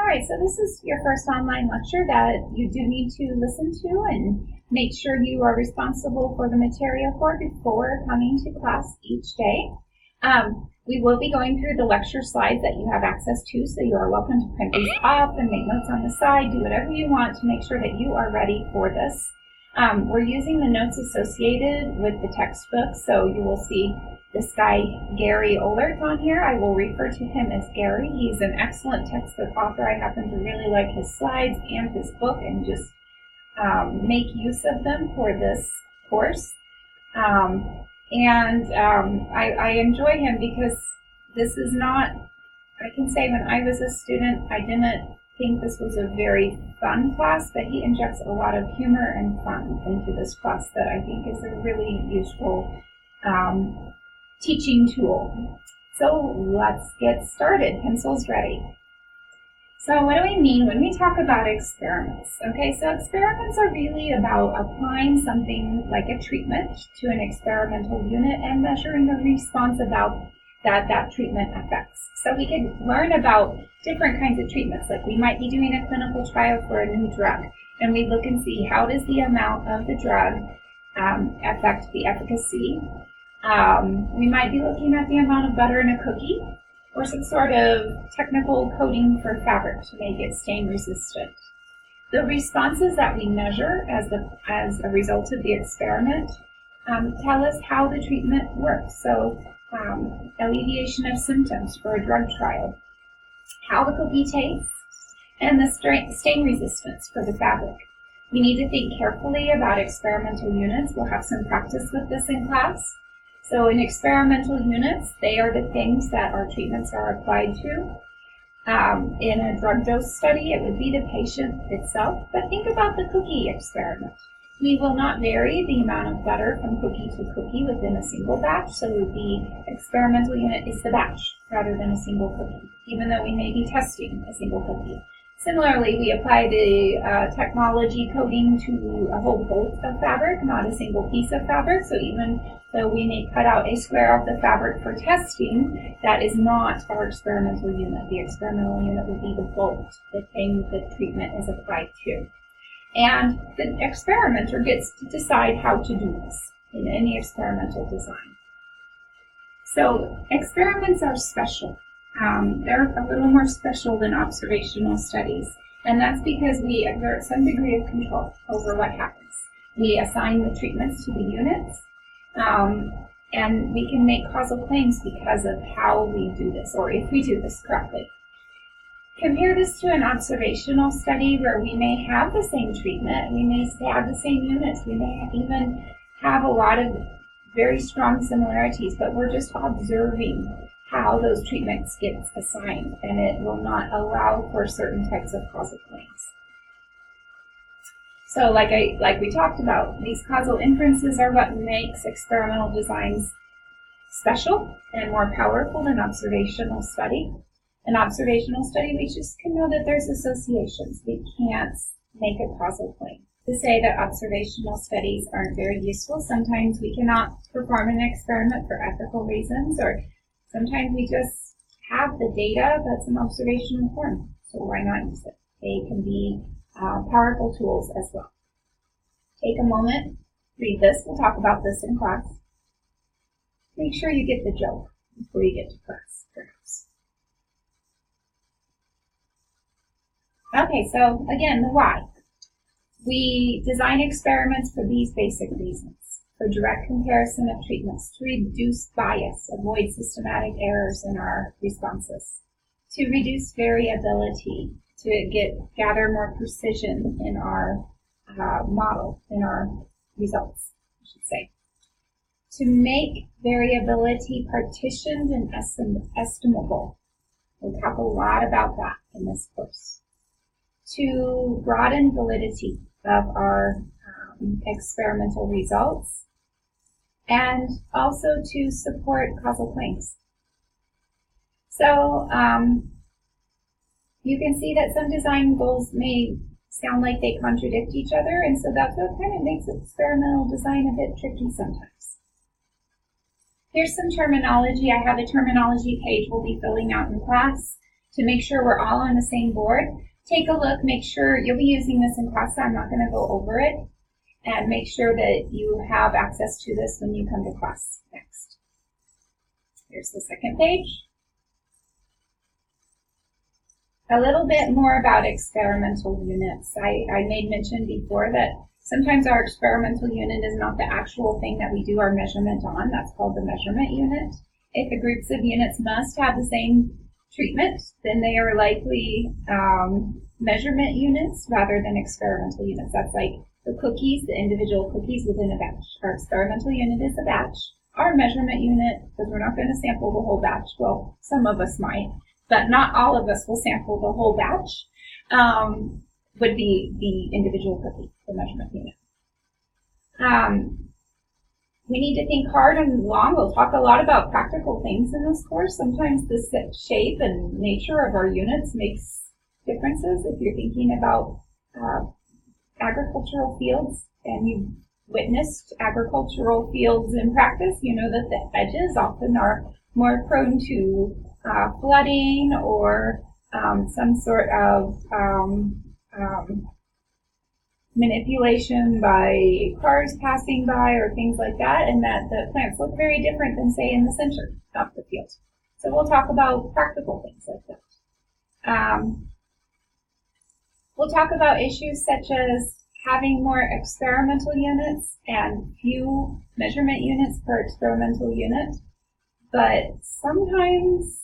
All right, so this is your first online lecture that you do need to listen to and make sure you are responsible for the material for before coming to class each day. We will be going through the lecture slides that you have access to, so you are welcome to print these off and make notes on the side, do whatever you want to make sure that you are ready for this. We're using the notes associated with the textbook, so you will see this guy, Gary Ohlert, on here. I will refer to him as Gary. He's an excellent textbook author. I happen to really like his slides and his book and just make use of them for this course. I enjoy him because this is not, I can say when I was a student, I didn't think this was a very fun class, but he injects a lot of humor and fun into this class that I think is a really useful teaching tool. So let's get started. Pencils ready. So what do we mean when we talk about experiments? Okay, so experiments are really about applying something like a treatment to an experimental unit and measuring the response about that treatment affects. So we can learn about different kinds of treatments, like we might be doing a clinical trial for a new drug, and we look and see how does the amount of the drug affect the efficacy. We might be looking at the amount of butter in a cookie, or some sort of technical coating for fabric to make it stain resistant. The responses that we measure as a result of the experiment tell us how the treatment works. So alleviation of symptoms for a drug trial, how the cookie tastes, and the stain resistance for the fabric. We need to think carefully about experimental units. We'll have some practice with this in class. So in experimental units, they are the things that our treatments are applied to. In a drug dose study, it would be the patient itself, but think about the cookie experiment. We will not vary the amount of butter from cookie to cookie within a single batch, so the experimental unit is the batch rather than a single cookie, even though we may be testing a single cookie. Similarly, we apply the technology coating to a whole bolt of fabric, not a single piece of fabric. So even though we may cut out a square of the fabric for testing, that is not our experimental unit. The experimental unit would be the bolt, the thing the treatment is applied to. And the experimenter gets to decide how to do this in any experimental design. So experiments are special. They're a little more special than observational studies, and that's because we exert some degree of control over what happens. We assign the treatments to the units, and we can make causal claims because of how we do this, or if we do this correctly. Compare this to an observational study where we may have the same treatment, we may have the same units, we may even have a lot of very strong similarities, but we're just observing how those treatments get assigned, and it will not allow for certain types of causal claims. So like we talked about, these causal inferences are what makes experimental designs special and more powerful than observational study. In observational study, we just can know that there's associations. We can't make a causal claim. To say that observational studies aren't very useful, sometimes we cannot perform an experiment for ethical reasons, or sometimes we just have the data that's in observational form, so why not use it? They can be powerful tools as well. Take a moment, read this. We'll talk about this in class. Make sure you get the joke before you get to class, perhaps. Okay, so again, the why. We design experiments for these basic reasons. For direct comparison of treatments, to reduce bias, avoid systematic errors in our responses, to reduce variability, to gather more precision in our model, in our results, I should say, to make variability partitioned and estimable. We'll talk a lot about that in this course. To broaden validity of our experimental results, and also to support causal claims. So you can see that some design goals may sound like they contradict each other, and so that's what kind of makes experimental design a bit tricky sometimes. Here's some terminology. I have a terminology page we'll be filling out in class to make sure we're all on the same board. Take a look, make sure you'll be using this in class, so I'm not going to go over it, and make sure that you have access to this when you come to class next. Here's the second page. A little bit more about experimental units. I made mention before that sometimes our experimental unit is not the actual thing that we do our measurement on. That's called the measurement unit. If the groups of units must have the same treatment, then they are likely measurement units rather than experimental units. That's like the cookies, the individual cookies within a batch. Our experimental unit is a batch. Our measurement unit, because we're not going to sample the whole batch, well, some of us might, but not all of us will sample the whole batch, would be the individual cookie, the measurement unit. We need to think hard and long. We'll talk a lot about practical things in this course. Sometimes the shape and nature of our units makes differences. If you're thinking about agricultural fields and you've witnessed agricultural fields in practice, you know that the edges often are more prone to flooding or some sort of manipulation by cars passing by or things like that, and that the plants look very different than, say, in the center of the field. So we'll talk about practical things like that. We'll talk about issues such as having more experimental units and few measurement units per experimental unit, but sometimes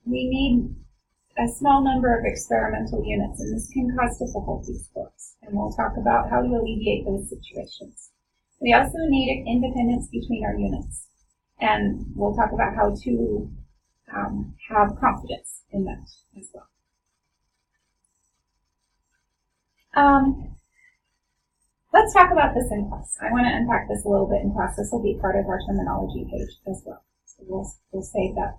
we need a small number of experimental units, and this can cause difficulties for us. And we'll talk about how to alleviate those situations. We also need independence between our units, and we'll talk about how to have confidence in that as well. Let's talk about this in class. I want to unpack this a little bit in class. This will be part of our terminology page as well. So we'll save that